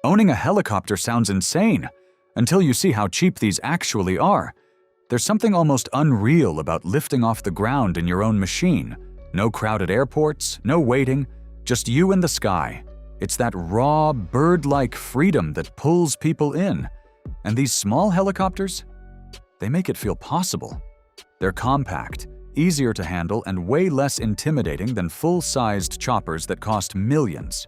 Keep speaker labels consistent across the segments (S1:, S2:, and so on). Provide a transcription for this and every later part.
S1: Owning a helicopter sounds insane, until you see how cheap these actually are. There's something almost unreal about lifting off the ground in your own machine. No crowded airports, no waiting, just you and the sky. It's that raw, bird-like freedom that pulls people in. And these small helicopters? They make it feel possible. They're compact, easier to handle, and way less intimidating than full-sized choppers that cost millions.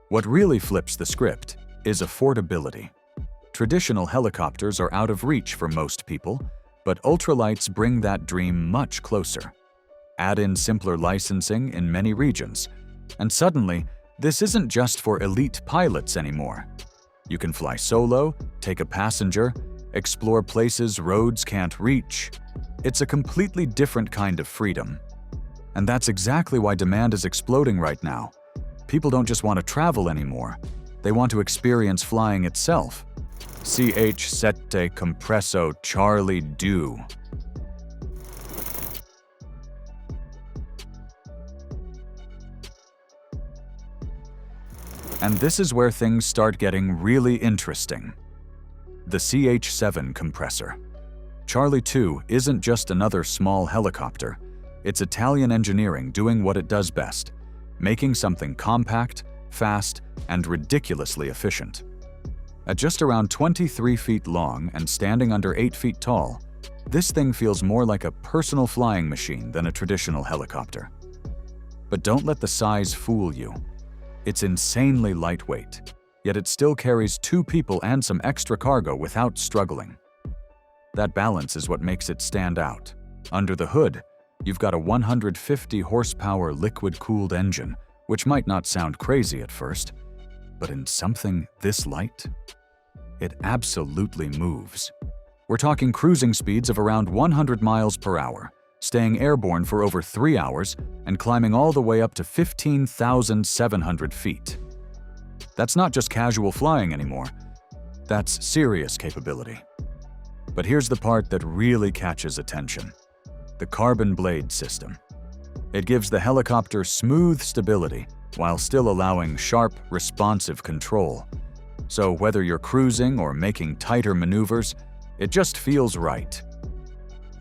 S1: What really flips the script is affordability. Traditional helicopters are out of reach for most people, but ultralights bring that dream much closer. Add in simpler licensing in many regions, and suddenly, this isn't just for elite pilots anymore. You can fly solo, take a passenger, explore places roads can't reach. It's a completely different kind of freedom. And that's exactly why demand is exploding right now. People don't just want to travel anymore. They want to experience flying itself. CH7 Compressor Charlie do. And this is where things start getting really interesting. The CH7 Compressor. Charlie 2 isn't just another small helicopter. It's Italian engineering doing what it does best, making something compact, fast, and ridiculously efficient. At just around 23 feet long and standing under 8 feet tall, this thing feels more like a personal flying machine than a traditional helicopter. But don't let the size fool you. It's insanely lightweight, yet it still carries 2 people and some extra cargo without struggling. That balance is what makes it stand out. Under the hood, you've got a 150 horsepower liquid-cooled engine, which might not sound crazy at first, but in something this light, it absolutely moves. We're talking cruising speeds of around 100 miles per hour, staying airborne for over 3 hours, and climbing all the way up to 15,700 feet. That's not just casual flying anymore. That's serious capability. But here's the part that really catches attention: the carbon blade system. It gives the helicopter smooth stability while still allowing sharp, responsive control. So whether you're cruising or making tighter maneuvers, it just feels right.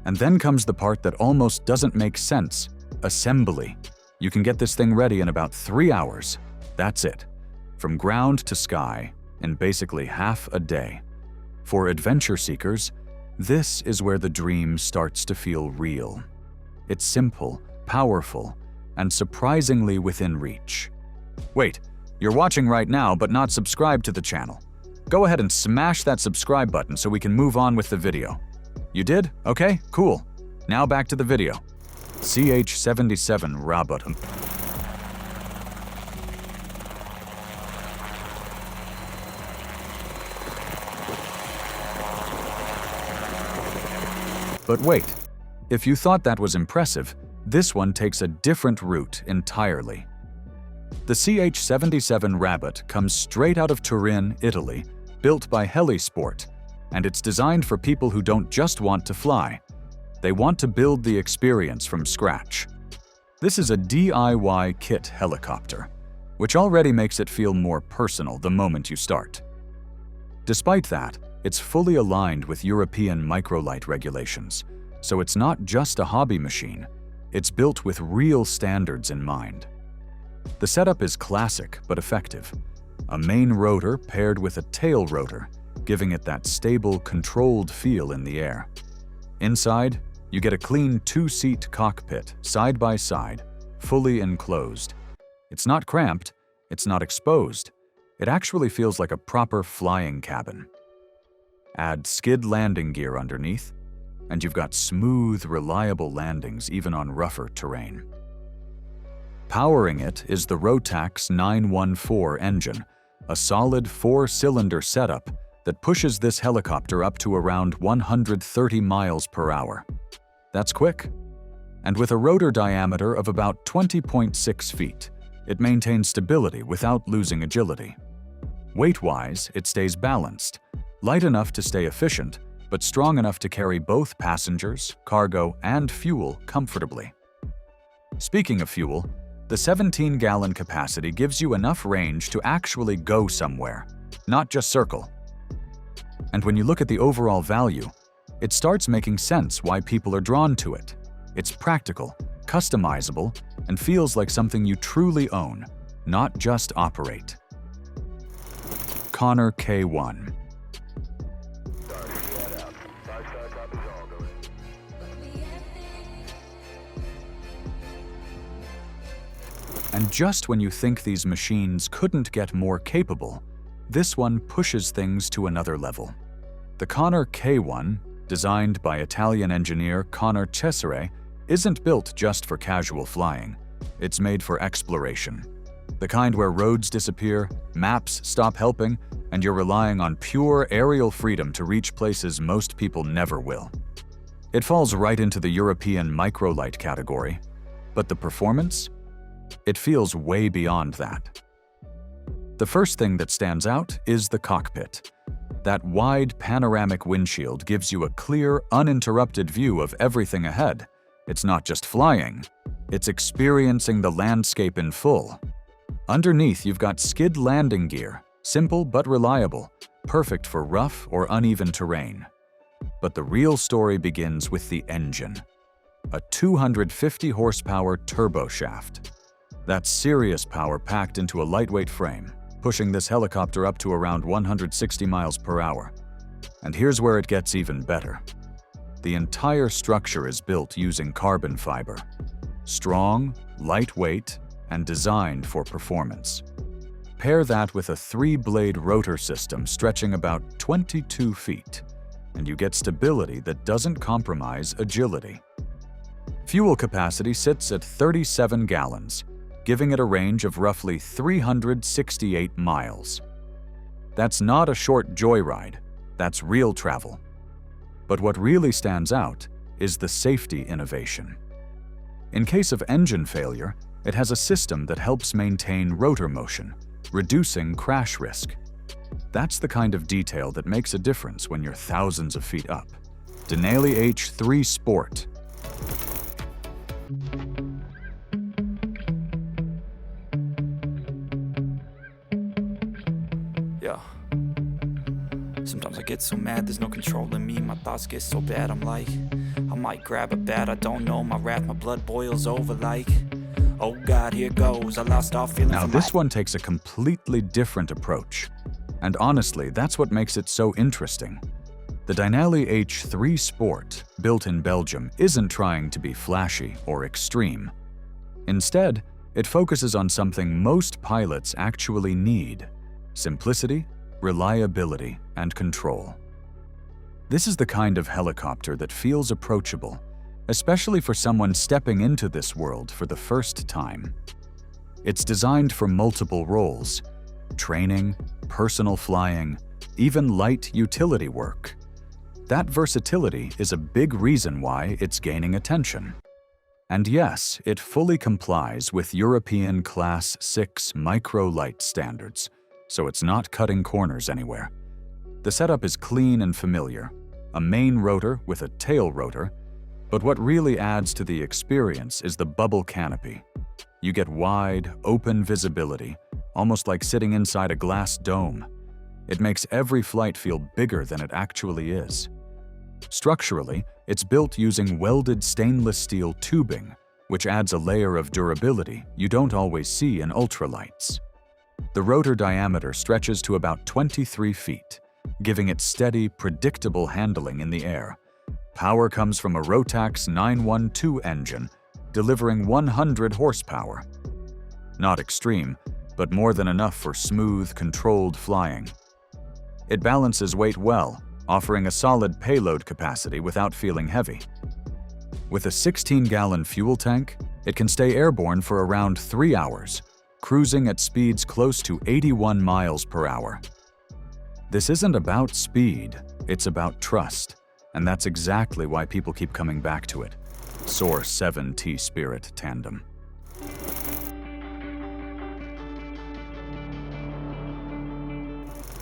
S1: And then comes the part that almost doesn't make sense: assembly. You can get this thing ready in about 3 hours. That's it. From ground to sky in basically half a day. For adventure seekers, this is where the dream starts to feel real. It's simple, powerful, and surprisingly within reach. Wait, you're watching right now but not subscribed to the channel. Go ahead and smash that subscribe button so we can move on with the video. You did? Okay, cool. Now back to the video. CH77 Ranabot. But wait, if you thought that was impressive, this one takes a different route entirely. The CH77 Ranabot comes straight out of Turin, Italy, built by Helisport, and it's designed for people who don't just want to fly. They want to build the experience from scratch. This is a DIY kit helicopter, which already makes it feel more personal the moment you start. Despite that, it's fully aligned with European microlight regulations, so it's not just a hobby machine, it's built with real standards in mind. The setup is classic but effective. A main rotor paired with a tail rotor, giving it that stable, controlled feel in the air. Inside, you get a clean 2-seat cockpit, side by side, fully enclosed. It's not cramped, it's not exposed. It actually feels like a proper flying cabin. Add skid landing gear underneath, and you've got smooth, reliable landings even on rougher terrain. Powering it is the Rotax 914 engine, a solid 4-cylinder setup that pushes this helicopter up to around 130 miles per hour. That's quick. And with a rotor diameter of about 20.6 feet, it maintains stability without losing agility. Weight-wise, it stays balanced, light enough to stay efficient, but strong enough to carry both passengers, cargo, and fuel comfortably. Speaking of fuel, the 17-gallon capacity gives you enough range to actually go somewhere. not just circle. And when you look at the overall value, it starts making sense why people are drawn to it. It's practical, customizable, and feels like something you truly own, not just operate. Conner K1. And just when you think these machines couldn't get more capable, this one pushes things to another level. The Conner K1, designed by Italian engineer Conner Cesare, isn't built just for casual flying. It's made for exploration. The kind where roads disappear, maps stop helping, and you're relying on pure aerial freedom to reach places most people never will. It falls right into the European microlight category, but the performance? It feels way beyond that. The first thing that stands out is the cockpit. That wide panoramic windshield gives you a clear, uninterrupted view of everything ahead. It's not just flying, it's experiencing the landscape in full. Underneath, you've got skid landing gear, simple but reliable, perfect for rough or uneven terrain. But the real story begins with the engine. A 250 horsepower turboshaft. That's serious power packed into a lightweight frame, pushing this helicopter up to around 160 miles per hour. And here's where it gets even better. The entire structure is built using carbon fiber. Strong, lightweight, and designed for performance. Pair that with a 3-blade rotor system stretching about 22 feet, and you get stability that doesn't compromise agility. Fuel capacity sits at 37 gallons, giving it a range of roughly 368 miles. That's not a short joyride, that's real travel. But what really stands out is the safety innovation. In case of engine failure, it has a system that helps maintain rotor motion, reducing crash risk. That's the kind of detail that makes a difference when you're thousands of feet up. Dynelli H3 Sport.
S2: Yeah. Sometimes I get so mad, there's no controlling me. My thoughts get so bad, I'm like, I might grab a bat, I don't know. My wrath, my blood boils over like, oh God, here goes. I lost all feelings.
S1: Now this one takes a completely different approach. And honestly, that's what makes it so interesting. The Dynelli H3 Sport, built in Belgium, isn't trying to be flashy or extreme. Instead, it focuses on something most pilots actually need: simplicity, reliability, and control. This is the kind of helicopter that feels approachable, especially for someone stepping into this world for the first time. It's designed for multiple roles: training, personal flying, even light utility work. That versatility is a big reason why it's gaining attention. And yes, it fully complies with European Class 6 micro-light standards, so it's not cutting corners anywhere. The setup is clean and familiar, a main rotor with a tail rotor, but what really adds to the experience is the bubble canopy. You get wide, open visibility, almost like sitting inside a glass dome. It makes every flight feel bigger than it actually is. Structurally, it's built using welded stainless steel tubing, which adds a layer of durability you don't always see in ultralights. The rotor diameter stretches to about 23 feet, giving it steady, predictable handling in the air. Power comes from a Rotax 912 engine, delivering 100 horsepower. Not extreme, but more than enough for smooth, controlled flying. It balances weight well, offering a solid payload capacity without feeling heavy. With a 16-gallon fuel tank, it can stay airborne for around 3 hours, cruising at speeds close to 81 miles per hour. This isn't about speed, it's about trust, and that's exactly why people keep coming back to it. CH7 Spirit Tandem.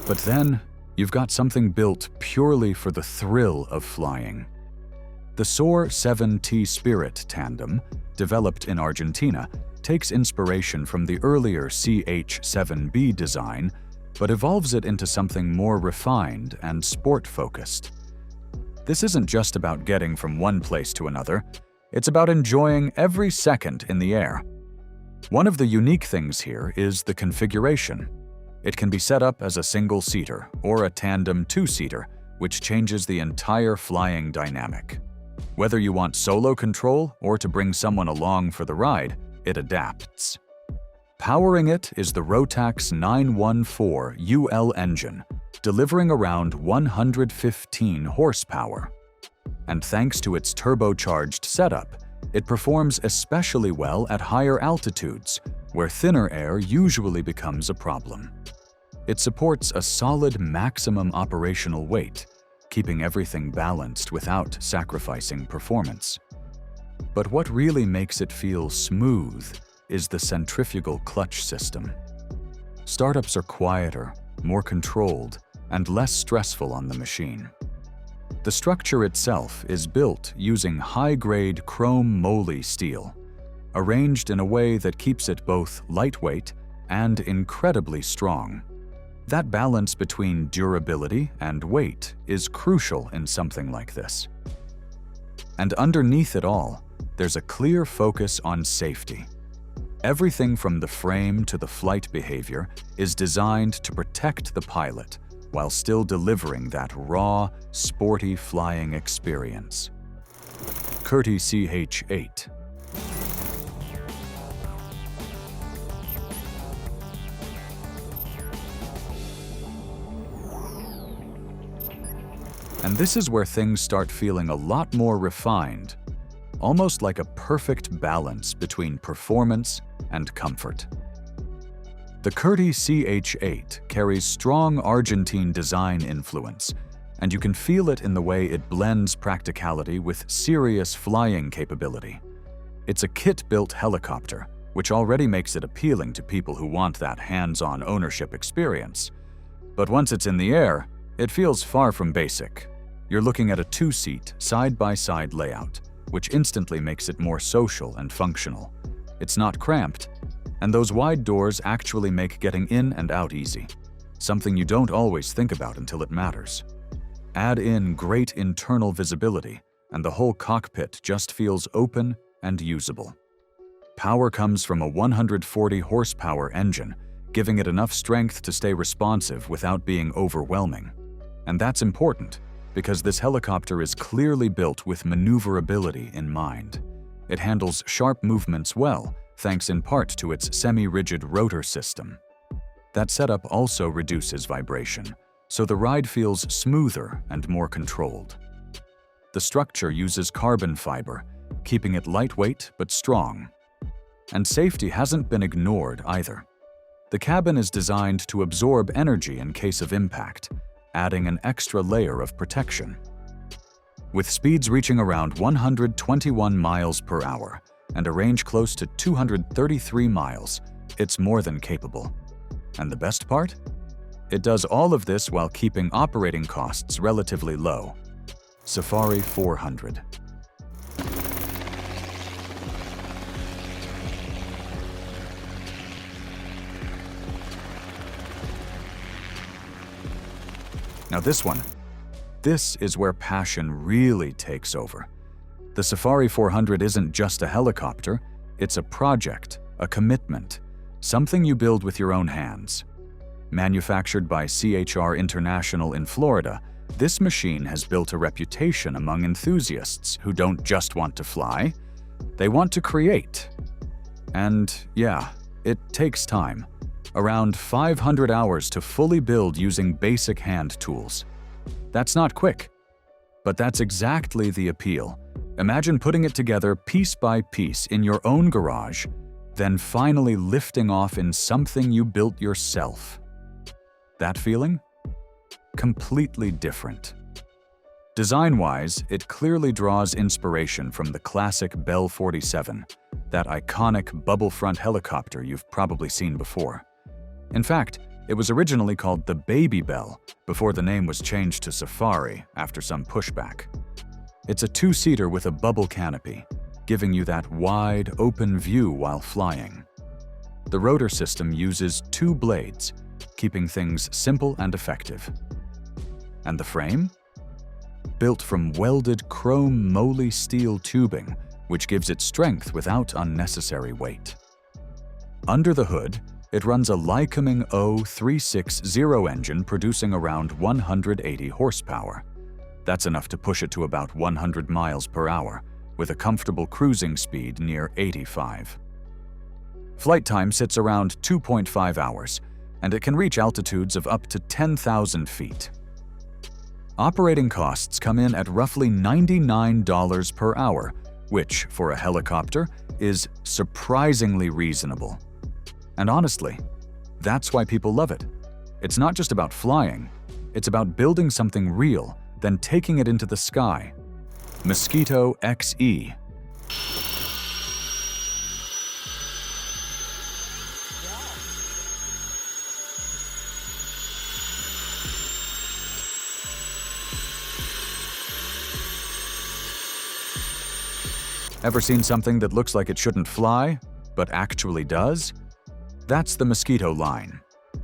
S1: But then, you've got something built purely for the thrill of flying. The CH7 Spirit Tandem, developed in Argentina, takes inspiration from the earlier CH7B design, but evolves it into something more refined and sport-focused. This isn't just about getting from one place to another, it's about enjoying every second in the air. One of the unique things here is the configuration. It can be set up as a single-seater or a tandem two-seater, which changes the entire flying dynamic. Whether you want solo control or to bring someone along for the ride, it adapts. Powering it is the Rotax 914 UL engine, delivering around 115 horsepower. And thanks to its turbocharged setup, it performs especially well at higher altitudes, where thinner air usually becomes a problem. It supports a solid maximum operational weight, keeping everything balanced without sacrificing performance. But what really makes it feel smooth is the centrifugal clutch system. Startups are quieter, more controlled, and less stressful on the machine. The structure itself is built using high-grade chrome moly steel, arranged in a way that keeps it both lightweight and incredibly strong. That balance between durability and weight is crucial in something like this. And underneath it all, there's a clear focus on safety. Everything from the frame to the flight behavior is designed to protect the pilot while still delivering that raw, sporty flying experience. Curti CH8. And this is where things start feeling a lot more refined, almost like a perfect balance between performance and comfort. The Curti CH8 carries strong Argentine design influence, and you can feel it in the way it blends practicality with serious flying capability. It's a kit-built helicopter, which already makes it appealing to people who want that hands-on ownership experience. But once it's in the air, it feels far from basic. You're looking at a two-seat, side-by-side layout, which instantly makes it more social and functional. It's not cramped, and those wide doors actually make getting in and out easy, something you don't always think about until it matters. Add in great internal visibility, and the whole cockpit just feels open and usable. Power comes from a 140 horsepower engine, giving it enough strength to stay responsive without being overwhelming. And that's important, because this helicopter is clearly built with maneuverability in mind. It handles sharp movements well, thanks in part to its semi-rigid rotor system. That setup also reduces vibration, so the ride feels smoother and more controlled. The structure uses carbon fiber, keeping it lightweight but strong. And safety hasn't been ignored either. The cabin is designed to absorb energy in case of impact, adding an extra layer of protection. With speeds reaching around 121 miles per hour and a range close to 233 miles, it's more than capable. And the best part? It does all of this while keeping operating costs relatively low. Safari 400. Now this is where passion really takes over. The Safari 400 isn't just a helicopter, it's a project, a commitment, something you build with your own hands. Manufactured by CHR International in Florida, this machine has built a reputation among enthusiasts who don't just want to fly, they want to create. And yeah, it takes time. Around 500 hours to fully build using basic hand tools. That's not quick, but that's exactly the appeal. Imagine putting it together piece by piece in your own garage, then finally lifting off in something you built yourself. That feeling? Completely different. Design-wise, it clearly draws inspiration from the classic Bell 47, that iconic bubble-front helicopter you've probably seen before. In fact, it was originally called the Baby Bell before the name was changed to Safari after some pushback. It's a two-seater with a bubble canopy, giving you that wide, open view while flying. The rotor system uses two blades, keeping things simple and effective. And the frame? Built from welded chrome moly steel tubing, which gives it strength without unnecessary weight. Under the hood, it runs a Lycoming O360 engine producing around 180 horsepower. That's enough to push it to about 100 miles per hour, with a comfortable cruising speed near 85. Flight time sits around 2.5 hours, and it can reach altitudes of up to 10,000 feet. Operating costs come in at roughly $99 per hour, which, for a helicopter, is surprisingly reasonable. And honestly, that's why people love it. It's not just about flying, it's about building something real, then taking it into the sky. Mosquito XE. Ever seen something that looks like it shouldn't fly, but actually does? That's the Mosquito line,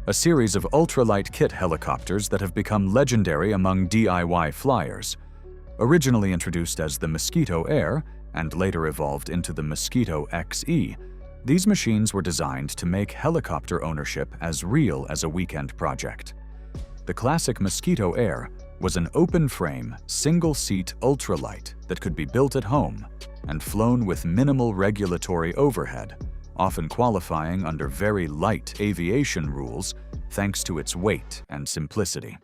S1: a series of ultralight kit helicopters that have become legendary among DIY flyers. Originally introduced as the Mosquito Air and later evolved into the Mosquito XE, these machines were designed to make helicopter ownership as real as a weekend project. The classic Mosquito Air was an open-frame, single-seat ultralight that could be built at home and flown with minimal regulatory overhead, often qualifying under very light aviation rules thanks to its weight and simplicity.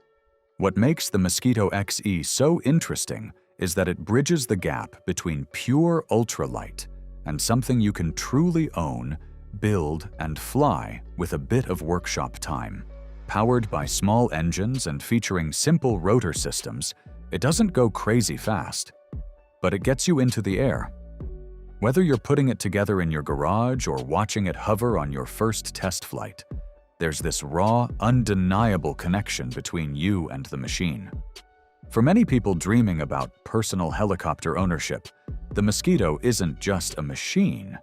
S1: What makes the Mosquito XE so interesting is that it bridges the gap between pure ultralight and something you can truly own, build, and fly with a bit of workshop time. Powered by small engines and featuring simple rotor systems, it doesn't go crazy fast, but it gets you into the air. Whether you're putting it together in your garage or watching it hover on your first test flight, there's this raw, undeniable connection between you and the machine. For many people dreaming about personal helicopter ownership, the Mosquito isn't just a machine.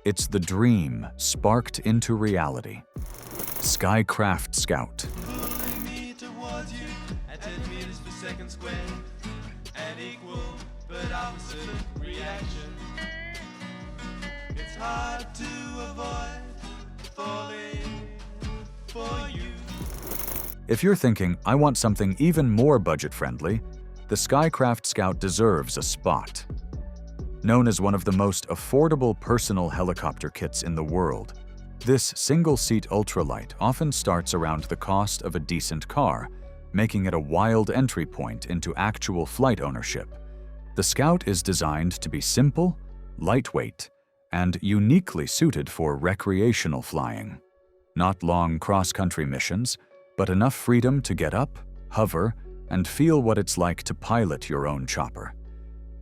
S1: It's the dream sparked into reality. Skycraft Scout.
S3: Pulling me towards you at 10 meters per second squared. An equal but opposite reaction. It's hard to avoid falling for you.
S1: If you're thinking, I want something even more budget-friendly, the Skycraft Scout deserves a spot. Known as one of the most affordable personal helicopter kits in the world, this single-seat ultralight often starts around the cost of a decent car, making it a wild entry point into actual flight ownership. The Scout is designed to be simple, lightweight, and uniquely suited for recreational flying. Not long cross-country missions, but enough freedom to get up, hover, and feel what it's like to pilot your own chopper.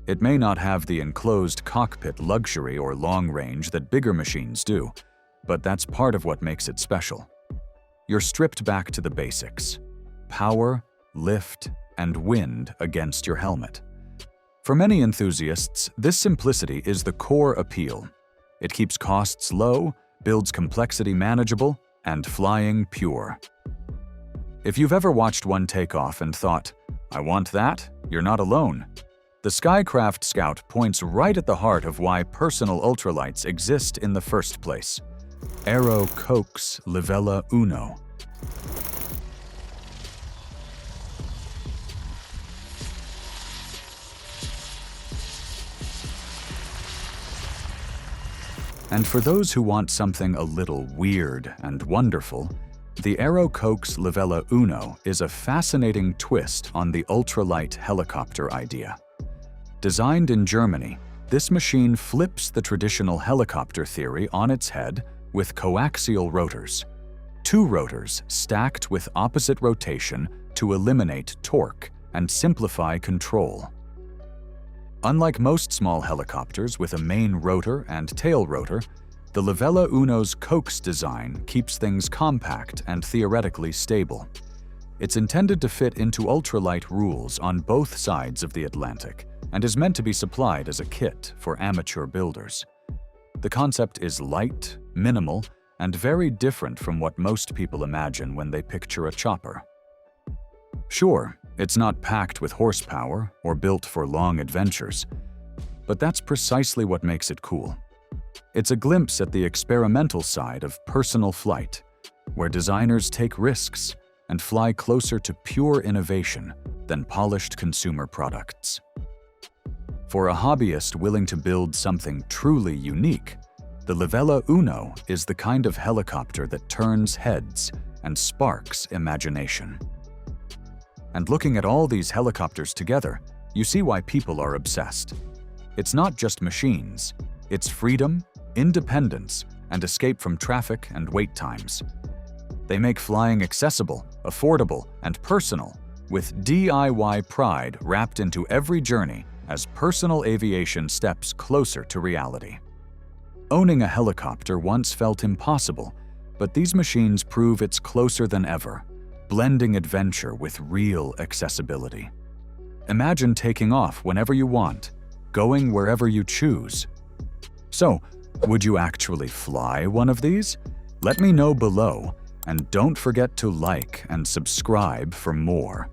S1: It may not have the enclosed cockpit luxury or long range that bigger machines do, but that's part of what makes it special. You're stripped back to the basics: power, lift, and wind against your helmet. For many enthusiasts, this simplicity is the core appeal. It keeps costs low, builds complexity manageable, and flying pure. If you've ever watched one take off and thought, I want that, you're not alone. The Skycraft Scout points right at the heart of why personal ultralights exist in the first place. Aero Coke's Lavella Uno. And for those who want something a little weird and wonderful, the Aero Coke's Lavella Uno is a fascinating twist on the ultralight helicopter idea. Designed in Germany, this machine flips the traditional helicopter theory on its head with coaxial rotors. Two rotors stacked with opposite rotation to eliminate torque and simplify control. Unlike most small helicopters with a main rotor and tail rotor, the Lavella Uno's Coke's design keeps things compact and theoretically stable. It's intended to fit into ultralight rules on both sides of the Atlantic and is meant to be supplied as a kit for amateur builders. The concept is light, minimal, and very different from what most people imagine when they picture a chopper. Sure, it's not packed with horsepower or built for long adventures, but that's precisely what makes it cool. It's a glimpse at the experimental side of personal flight, where designers take risks and fly closer to pure innovation than polished consumer products. For a hobbyist willing to build something truly unique, the Lavella Uno is the kind of helicopter that turns heads and sparks imagination. And looking at all these helicopters together, you see why people are obsessed. It's not just machines, it's freedom, independence, and escape from traffic and wait times. They make flying accessible, affordable, and personal, with DIY pride wrapped into every journey as personal aviation steps closer to reality. Owning a helicopter once felt impossible, but these machines prove it's closer than ever, blending adventure with real accessibility. Imagine taking off whenever you want, going wherever you choose. So, would you actually fly one of these? Let me know below, and don't forget to like and subscribe for more.